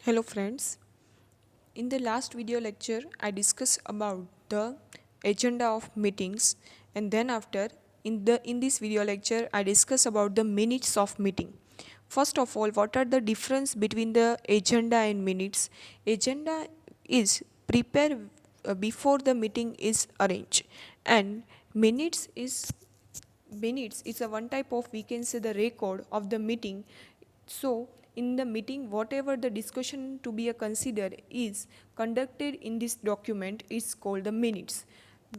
Hello friends. In the last video lecture I discussed about the agenda of meetings, and then after in this video lecture I discuss about the minutes of meeting. First of all, what are the difference between the agenda and minutes? Agenda is prepare before the meeting is arranged, and minutes is minutes is a one type of, we can say, the record of the meeting. So in the meeting, whatever the discussion to be considered is conducted in this document is called the minutes.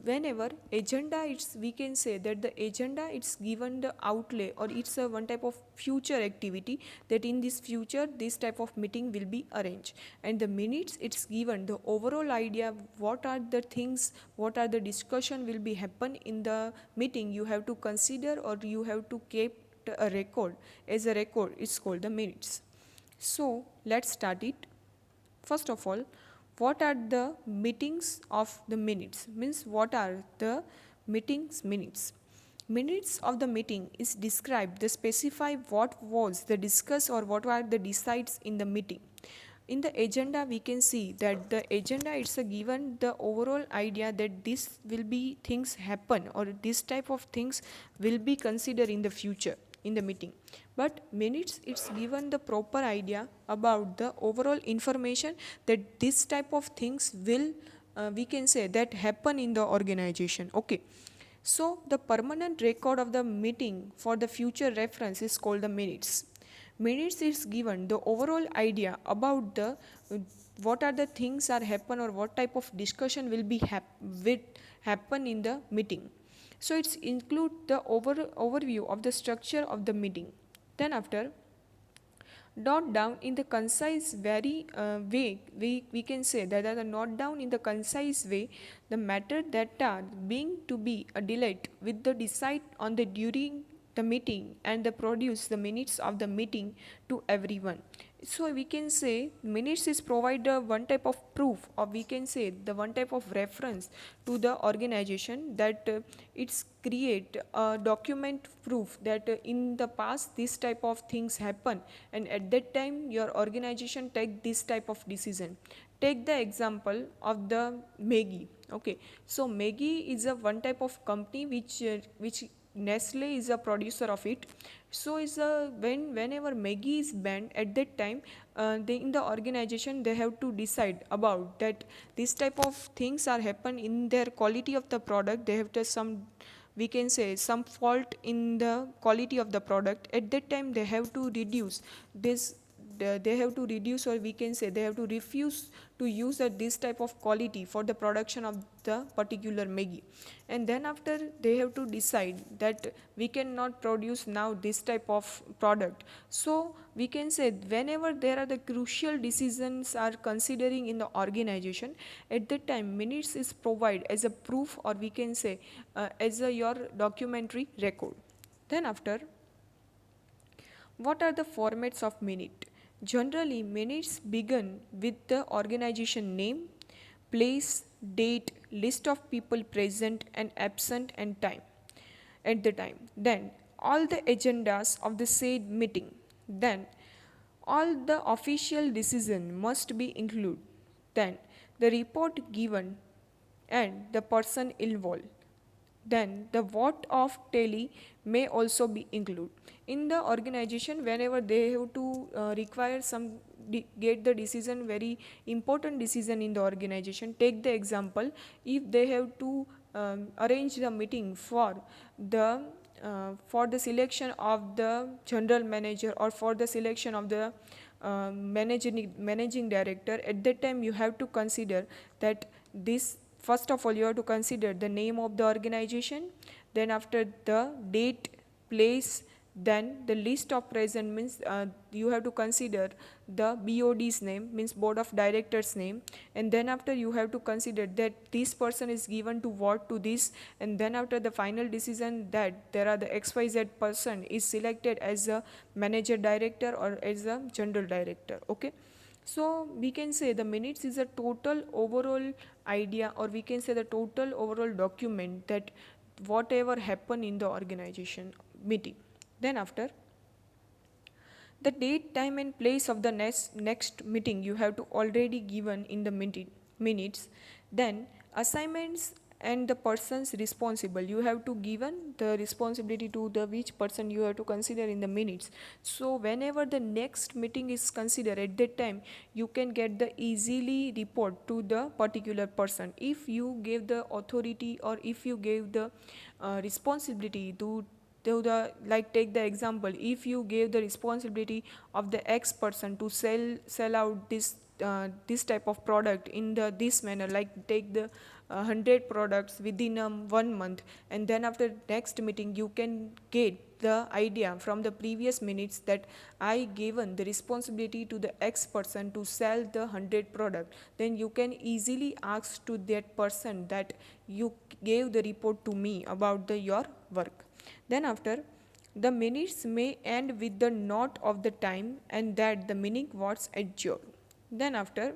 Whenever agenda, it's, we can say that the agenda, it's given the outlay, or it's a one type of future activity, that in this future this type of meeting will be arranged. And the minutes, it's given the overall idea, what are the things, what are the discussion will be happen in the meeting, you have to consider, or you have to keep a record. As a record, it's called the minutes. So let's start it. First of all, what are the meetings of the minutes? Means what are the meetings minutes? Minutes of the meeting is described the specify what was the discuss or what were the decides in the meeting. In the agenda we can see that the agenda, it's a given the overall idea that this will be things happen, or this type of things will be considered in the future in the meeting. But minutes, it's given the proper idea about the overall information that this type of things will, we can say, that happen in the organization. Okay, so the permanent record of the meeting for the future reference is called the minutes. Minutes is given the overall idea about the what are the things are happen, or what type of discussion will be happen in the meeting. So it's include the overview of the structure of the meeting. Then after, note down in the concise very way, we can say that are note down in the concise way the matter that are being to be a delayed with the decide on the during the meeting, and the produce the minutes of the meeting to everyone. So we can say minutes is provide one type of proof, or we can say the one type of reference to the organization, that it's create a document proof that in the past this type of things happen, and at that time your organization take this type of decision. Take the example of the Maggie. Okay, so Maggie is a one type of company which Nestle is a producer of it. So is a whenever Maggie is banned, at that time they in the organization they have to decide about that this type of things are happen in their quality of the product. They have to some, we can say, some fault in the quality of the product. At that time they have to reduce this, they have to reduce, or we can say they have to refuse to use this type of quality for the production of the particular Maggie. And then after they have to decide that we cannot produce now this type of product. So we can say whenever there are the crucial decisions are considering in the organization, at that time minutes is provided as a proof, or we can say as a your documentary record. Then after, what are the formats of minute? Generally, minutes begin with the organization name, place, date, list of people present and absent, and time at the time. Then all the agendas of the said meeting. Then all the official decision must be included. Then the report given and the person involved. Then the vote of tally may also be included in the organization. Whenever they have to require some get the decision, very important decision in the organization. Take the example, if they have to arrange the meeting for the selection of the general manager, or for the selection of the managing director. At that time you have to consider that this, first of all you have to consider the name of the organization, then after the date, place, then the list of present, means you have to consider the BOD's name, means board of directors name, and then after you have to consider that this person is given to what to this, and then after the final decision that there are the XYZ person is selected as a manager director or as a general director. Okay, so we can say the minutes is a total overall idea, or we can say the total overall document that whatever happened in the organization meeting. Then after, The date, time and place of the next meeting you have to already given in the minutes. Then assignments and the persons responsible, you have to given the responsibility to the which person you have to consider in the minutes. So whenever the next meeting is considered, at that time you can get the easily report to the particular person. If you gave the authority or if you gave the responsibility to the, like take the example, if you gave the responsibility of the X person to sell out this type of product in the this manner, like take the 100 products within 1 month, and then after next meeting you can get the idea from the previous minutes that I given the responsibility to the X person to sell the 100 product, then you can easily ask to that person that you gave the report to me about the your work. Then after, the minutes may end with the note of the time and that the meeting was adjourned. Then after,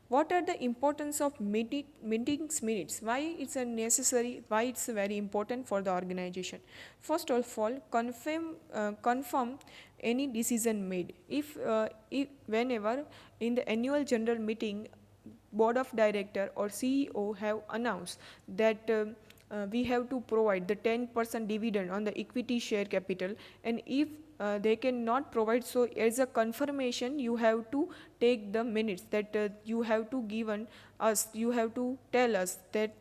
what are the importance of meetings minutes? Why it's a necessary? Why it's very important for the organization? First of all, confirm any decision made. If whenever in the annual general meeting, board of director or CEO have announced that we have to provide the 10% dividend on the equity share capital, and if they cannot provide, so as a confirmation you have to take the minutes that you have to given us, you have to tell us that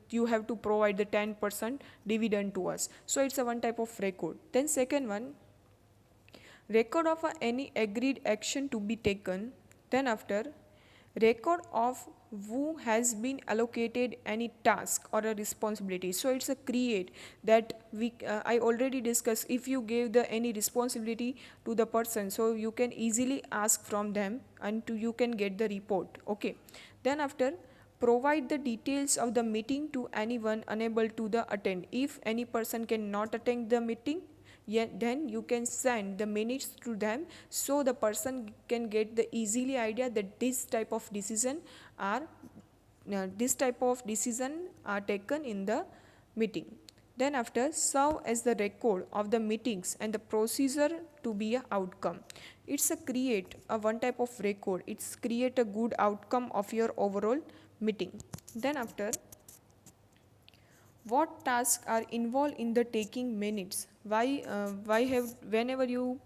you have to provide the 10% dividend to us. So it's a one type of record. Then second one, record of any agreed action to be taken. Then after, record of who has been allocated any task or a responsibility. So it's a create that we I already discussed, if you gave the any responsibility to the person, so you can easily ask from them and you can get the report. Okay. Then after, provide the details of the meeting to anyone unable to the attend. If any person cannot attend the meeting, yet then you can send the minutes to them, so the person can get the easily idea that this type of decision are taken in the meeting. Then after, serve as the record of the meetings and the procedure to be a outcome. It's a create a one type of record, it's create a good outcome of your overall meeting. Then after, what tasks are involved in the taking minutes? Why have, whenever you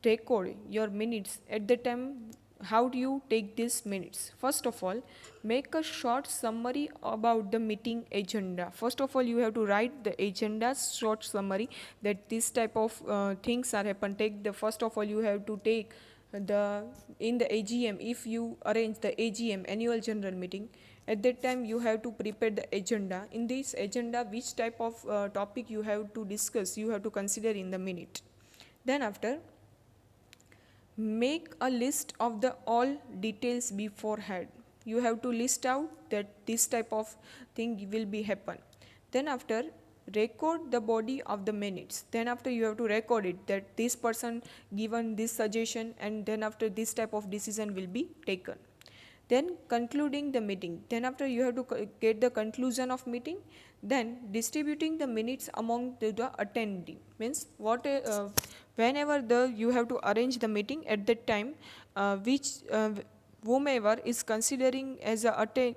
record your minutes, at the time how do you take these minutes? First of all, make a short summary about the meeting agenda. First of all, you have to write the agenda short summary, that this type of things are happen. Take the, first of all you have to take the, in the AGM, if you arrange the AGM annual general meeting, at that time you have to prepare the agenda. In this agenda, which type of topic you have to discuss, you have to consider in the minute. Then after, make a list of the all details beforehand. You have to list out that this type of thing will be happen. Then after, record the body of the minutes. Then after, you have to record it that this person given this suggestion, and then after this type of decision will be taken. Then concluding the meeting, then after you have to get the conclusion of meeting. Then distributing the minutes among the attendee, means what whenever the you have to arrange the meeting, at that time which whomever is considering as a attend,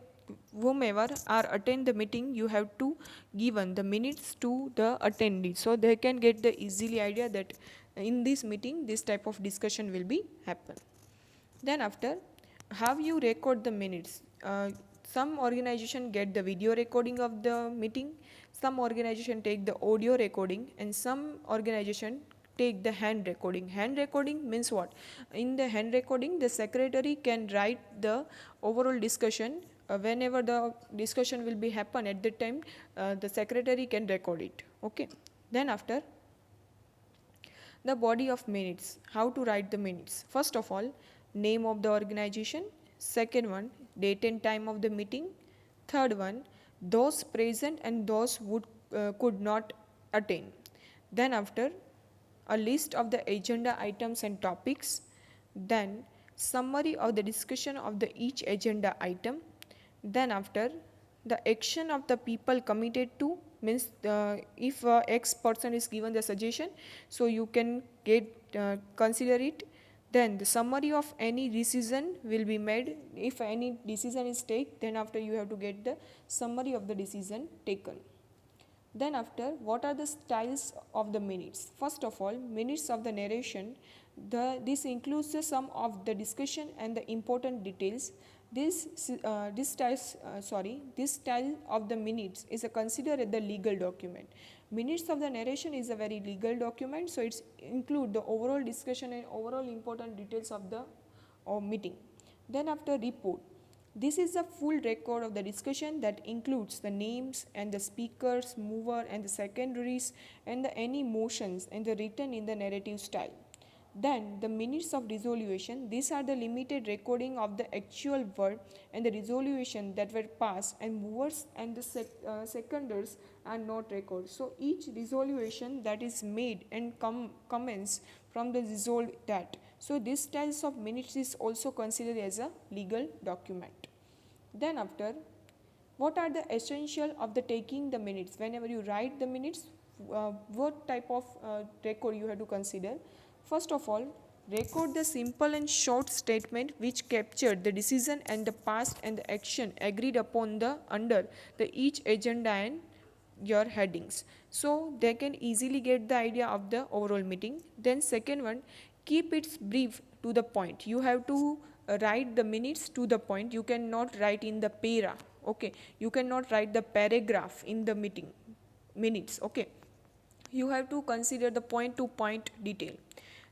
whomever are attend the meeting, you have to given the minutes to the attendee, so they can get the easily idea that in this meeting this type of discussion will be happen. Then after, how you record the minutes? Some organization get the video recording of the meeting, some organization take the audio recording, and some organization take the hand recording. Hand recording means what? In the hand recording, the secretary can write the overall discussion. Whenever the discussion will be happen, at that time the secretary can record it. Okay. Then after, the body of minutes. How to write the minutes? First of all, name of the organization. Second one, date and time of the meeting. Third one, those present and those who could not attend. Then after, a list of the agenda items and topics. Then summary of the discussion of the each agenda item. Then after, the action of the people committed to, means if X person is given the suggestion, so you can consider it. Then the summary of any decision will be made. If any decision is taken, then after you have to get the summary of the decision taken. Then after, what are the styles of the minutes? First of all, minutes of the narration. This includes the sum of the discussion and the important details. This style of the minutes is considered the legal document. Minutes of the narration is a very legal document, so it's include the overall discussion and overall important details of the meeting. Then after, report. This is a full record of the discussion that includes the names and the speakers, mover and the secondaries and any motions and the written in the narrative style. Then the minutes of resolution. These are the limited recording of the actual word and the resolution that were passed, and movers and the seconders are not recorded. So each resolution that is made and comments from the resolved that. So this styles of minutes is also considered as a legal document. Then after, what are the essential of the taking the minutes? Whenever you write the minutes, what type of record you have to consider? First of all, record the simple and short statement which captured the decision and the past and the action agreed upon the under the each agenda and your headings, so they can easily get the idea of the overall meeting. Then second one, keep it brief to the point. You have to write the minutes to the point. You cannot write in the para, okay, you cannot write the paragraph in the meeting minutes, okay, you have to consider the point to point detail.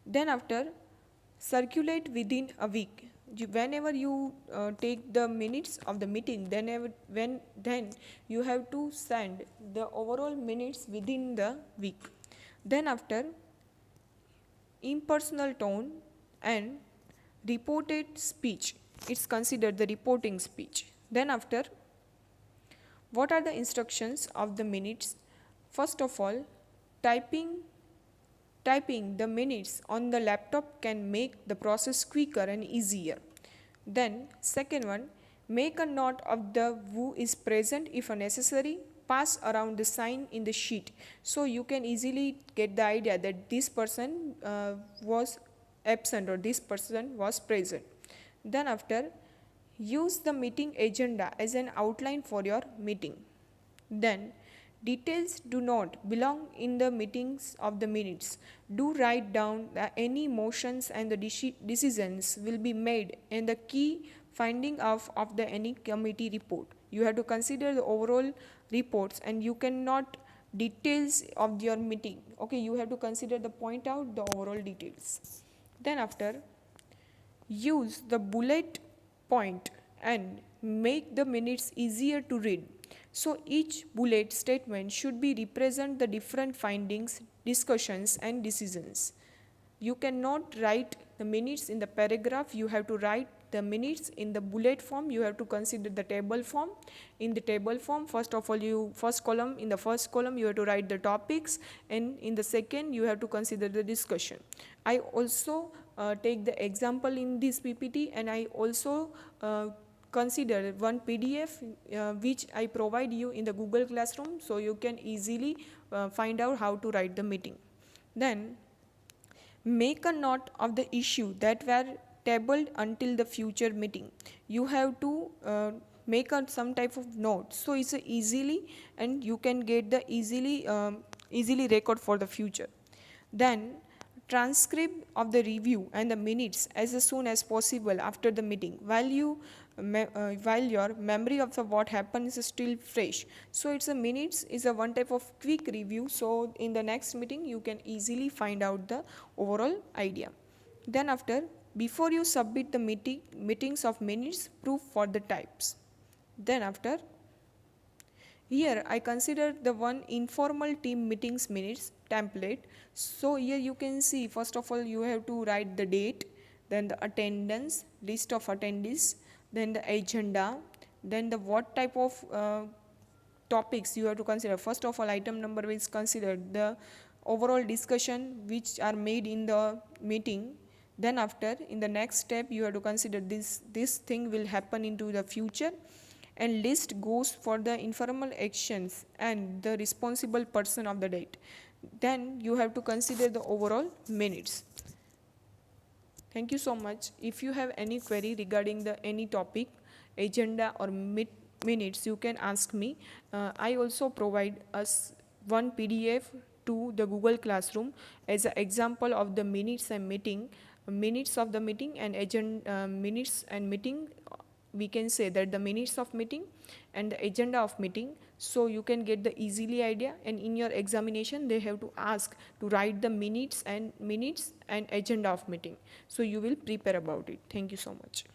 Then after, circulate within a week. Whenever you take the minutes of the meeting, then you have to send the overall minutes within the week. Then after, impersonal tone and reported speech, it's considered the reporting speech. Then after, what are the instructions of the minutes? First of all, typing the minutes on the laptop can make the process quicker and easier. Then second one, make a note of the who is present if necessary. Pass around the sign in the sheet, so you can easily get the idea that this person was absent or this person was present. Then after, use the meeting agenda as an outline for your meeting. Then, details do not belong in the meetings of the minutes. Do write down any motions and the decisions will be made and the key finding of the any committee report. You have to consider the overall reports and you cannot details of your meeting. Okay, you have to consider the point out the overall details. Then after, use the bullet point and make the minutes easier to read. So each bullet statement should be represent the different findings, discussions and decisions. You cannot write the minutes in the paragraph, you have to write the minutes in the bullet form. You have to consider the table form. In the table form, first of all, in the first column you have to write the topics, and in the second you have to consider the discussion. I also take the example in this PPT, and I also consider one PDF which I provide you in the Google Classroom, so you can easily find out how to write the meeting. Then make a note of the issue that were tabled until the future meeting. You have to make some type of note, so it's easily, and you can get the easily record for the future. Then transcript of the review and the minutes as soon as possible after the meeting, while your memory of the what happened is still fresh. So it's a minutes is a one type of quick review, so in the next meeting you can easily find out the overall idea. Then after, before you submit the meetings of minutes, proof for the types. Then after, here I consider the one informal team meetings minutes template. So here you can see, first of all you have to write the date, then the attendance, list of attendees, then the agenda, then the what type of topics you have to consider. First of all, item number is considered the overall discussion which are made in the meeting. Then after, in the next step you have to consider this thing will happen into the future, and list goes for the informal actions and the responsible person of the date. then you have to consider the overall minutes. Thank you so much. If you have any query regarding the any topic, agenda or minutes, you can ask me. I also provide us one PDF to the Google Classroom as an example of the minutes of the meeting and agenda, minutes and meeting. We can say that the minutes of meeting and the agenda of meeting, so you can get the easily idea, and in your examination they have to ask to write the minutes and agenda of meeting, so you will prepare about it. Thank you so much.